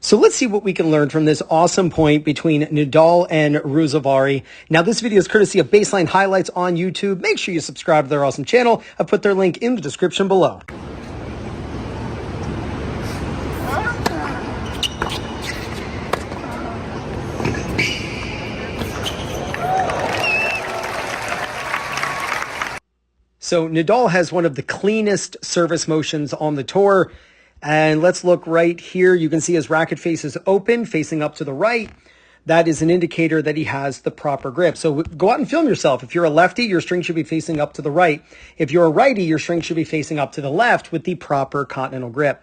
So let's see what we can learn from this awesome point between Nadal and Ruusuvuori. Now, this video is courtesy of Baseline Highlights on YouTube. Make sure you subscribe to their awesome channel. I've put their link in the description below. So Nadal has one of the cleanest service motions on the tour. And let's look right here. You can see his racket face is open, facing up to the right. That is an indicator that he has the proper grip. So go out and film yourself. If you're a lefty, your string should be facing up to the right. If you're a righty, your string should be facing up to the left with the proper continental grip.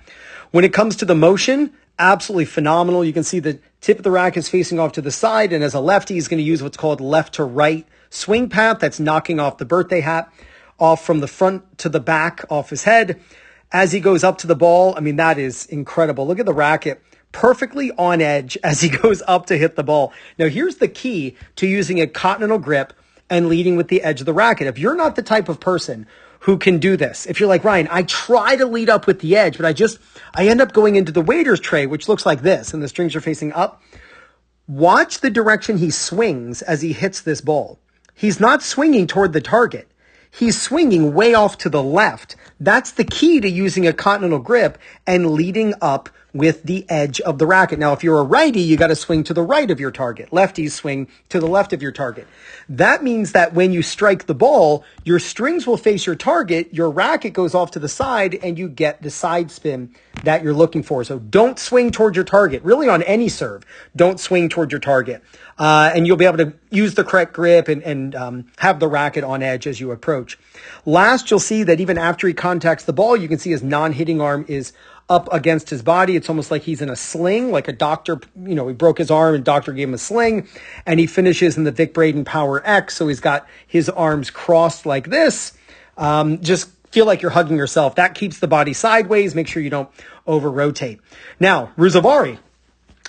When it comes to the motion, absolutely phenomenal. You can see the tip of the racket is facing off to the side. And as a lefty, he's going to use what's called left to right swing path. That's knocking off the birthday hat off from the front to the back off his head. As he goes up to the ball, I mean, that is incredible. Look at the racket, perfectly on edge as he goes up to hit the ball. Now, here's the key to using a continental grip and leading with the edge of the racket. If you're not the type of person who can do this, if you're like, Ryan, I try to lead up with the edge, but I end up going into the waiter's tray, which looks like this, and the strings are facing up. Watch the direction he swings as he hits this ball. He's not swinging toward the target. He's swinging way off to the left. That's the key to using a continental grip and leading up with the edge of the racket. Now, if you're a righty, you got to swing to the right of your target. Lefties swing to the left of your target. That means that when you strike the ball, your strings will face your target, your racket goes off to the side, and you get the side spin that you're looking for. So don't swing toward your target. Really, on any serve, don't swing toward your target. And you'll be able to use the correct grip and have the racket on edge as you approach. Last, you'll see that even after he contacts the ball, you can see his non-hitting arm is up against his body. It's almost like he's in a sling, like a doctor, he broke his arm and doctor gave him a sling, and he finishes in the Vic Braden Power X. So he's got his arms crossed like this. Just feel like you're hugging yourself. That keeps the body sideways. Make sure you don't over rotate. Now, Ruusuvuori.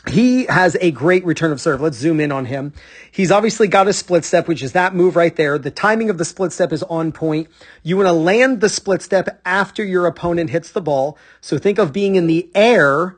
He has a great return of serve. Let's zoom in on him. He's obviously got a split step, which is that move right there. The timing of the split step is on point. You want to land the split step after your opponent hits the ball. So think of being in the air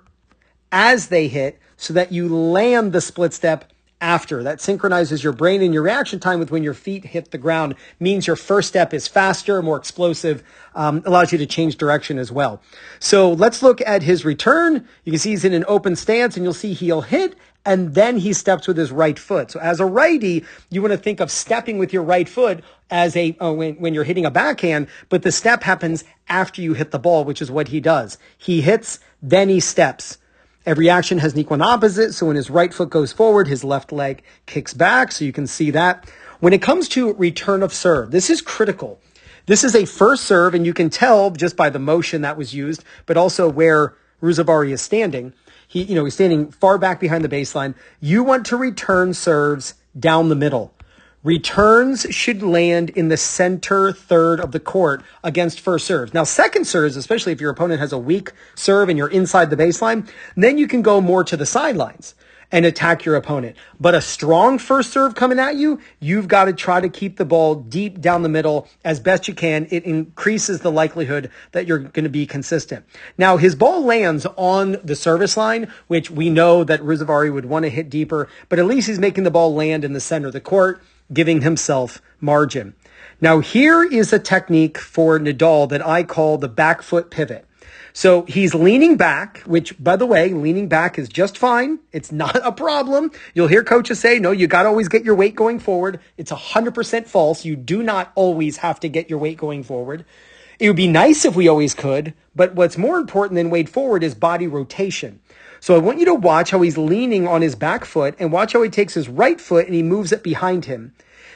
as they hit so that you land the split step after. That synchronizes your brain, and your reaction time with when your feet hit the ground means your first step is faster, more explosive, allows you to change direction as well. So let's look at his return. You can see he's in an open stance, and you'll see he'll hit, and then he steps with his right foot. So as a righty, you want to think of stepping with your right foot as when you're hitting a backhand, but the step happens after you hit the ball, which is what he does. He hits, then he steps. Every action has an equal and opposite. So when his right foot goes forward, his left leg kicks back. So you can see that. When it comes to return of serve, this is critical. This is a first serve, and you can tell just by the motion that was used, but also where Ruusuvuori is standing. He's standing far back behind the baseline. You want to return serves down the middle. Returns should land in the center third of the court against first serves. Now, second serves, especially if your opponent has a weak serve and you're inside the baseline, then you can go more to the sidelines and attack your opponent. But a strong first serve coming at you, you've got to try to keep the ball deep down the middle as best you can. It increases the likelihood that you're going to be consistent. Now, his ball lands on the service line, which we know that Ruusuvuori would want to hit deeper, but at least he's making the ball land in the center of the court, giving himself margin. Now, here is a technique for Nadal that I call the back foot pivot. So he's leaning back, which, by the way, leaning back is just fine. It's not a problem. You'll hear coaches say, no, you got to always get your weight going forward. It's 100% false. You do not always have to get your weight going forward. It would be nice if we always could, but what's more important than weight forward is body rotation. So I want you to watch how he's leaning on his back foot and watch how he takes his right foot and he moves it behind him.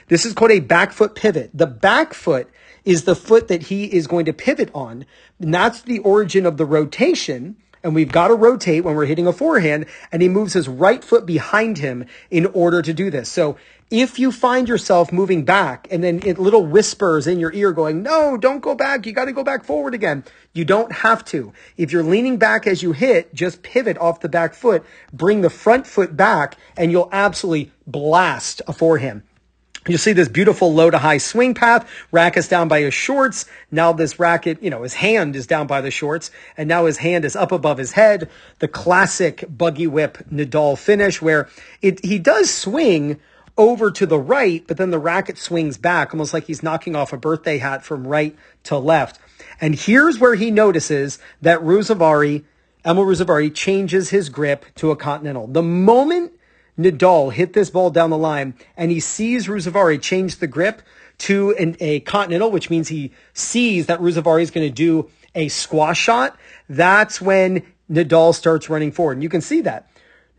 This is called a back foot pivot. The back foot is the foot that he is going to pivot on. And that's the origin of the rotation. And we've got to rotate when we're hitting a forehand. And he moves his right foot behind him in order to do this. So if you find yourself moving back and then it little whispers in your ear going, no, don't go back. You got to go back forward again. You don't have to. If you're leaning back as you hit, just pivot off the back foot, bring the front foot back, and you'll absolutely blast a forehand. You see this beautiful low to high swing path. Racket's down by his shorts. Now this racket, his hand is down by the shorts, and now his hand is up above his head. The classic buggy whip Nadal finish where he does swing over to the right, but then the racket swings back, almost like he's knocking off a birthday hat from right to left. And here's where he notices that Emil Ruusuvuori changes his grip to a continental. The moment Nadal hit this ball down the line and he sees Ruusuvuori change the grip to a continental, which means he sees that Ruusuvuori is going to do a squash shot, that's when Nadal starts running forward. And you can see that.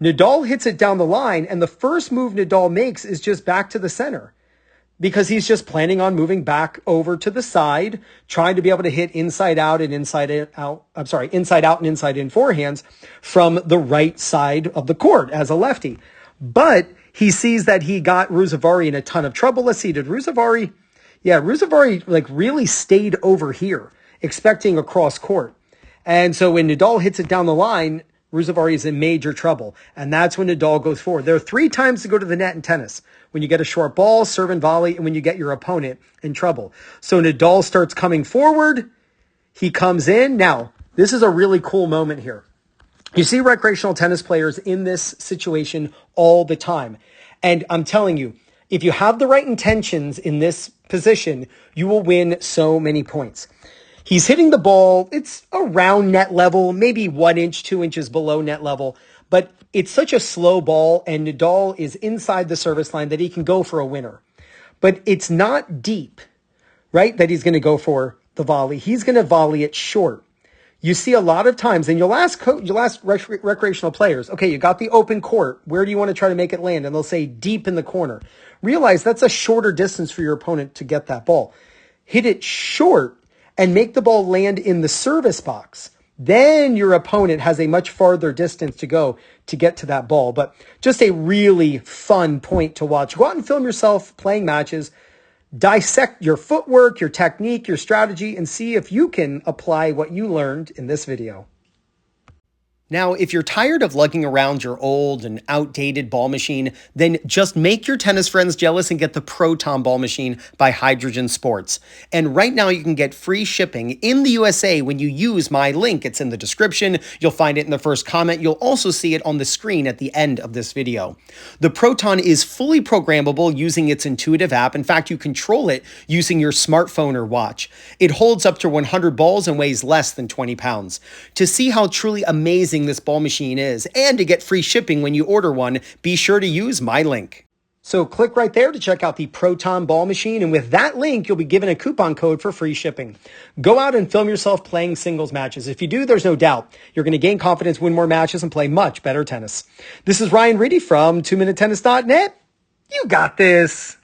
Nadal hits it down the line, and the first move Nadal makes is just back to the center because he's just planning on moving back over to the side, trying to be able to hit inside out and inside out and inside in forehands from the right side of the court as a lefty. But he sees that he got Ruusuvuori in a ton of trouble. Let's see, did Ruusuvuori? Yeah, Ruusuvuori really stayed over here, expecting a cross court. And so when Nadal hits it down the line, Ruusuvuori is in major trouble. And that's when Nadal goes forward. There are 3 times to go to the net in tennis. When you get a short ball, serve and volley, and when you get your opponent in trouble. So Nadal starts coming forward. He comes in. Now, this is a really cool moment here. You see recreational tennis players in this situation all the time. And I'm telling you, if you have the right intentions in this position, you will win so many points. He's hitting the ball. It's around net level, maybe 1 inch, 2 inches below net level, but it's such a slow ball and Nadal is inside the service line that he can go for a winner. But it's not deep, right? That he's going to go for the volley. He's going to volley it short. You see a lot of times, and you'll ask recreational players, okay, you got the open court. Where do you want to try to make it land? And they'll say deep in the corner. Realize that's a shorter distance for your opponent to get that ball. Hit it short and make the ball land in the service box. Then your opponent has a much farther distance to go to get to that ball. But just a really fun point to watch. Go out and film yourself playing matches. Dissect your footwork, your technique, your strategy, and see if you can apply what you learned in this video. Now, if you're tired of lugging around your old and outdated ball machine, then just make your tennis friends jealous and get the Proton Ball Machine by Hydrogen Sports. And right now you can get free shipping in the USA when you use my link. It's in the description. You'll find it in the first comment. You'll also see it on the screen at the end of this video. The Proton is fully programmable using its intuitive app. In fact, you control it using your smartphone or watch. It holds up to 100 balls and weighs less than 20 pounds. To see how truly amazing this ball machine is, and to get free shipping when you order one, be sure to use my link. So click right there to check out the Proton Ball Machine, and with that link, you'll be given a coupon code for free shipping. Go out and film yourself playing singles matches. If you do, there's no doubt you're going to gain confidence, win more matches, and play much better tennis. This is Ryan Reedy from 2minutetennis.net. You got this.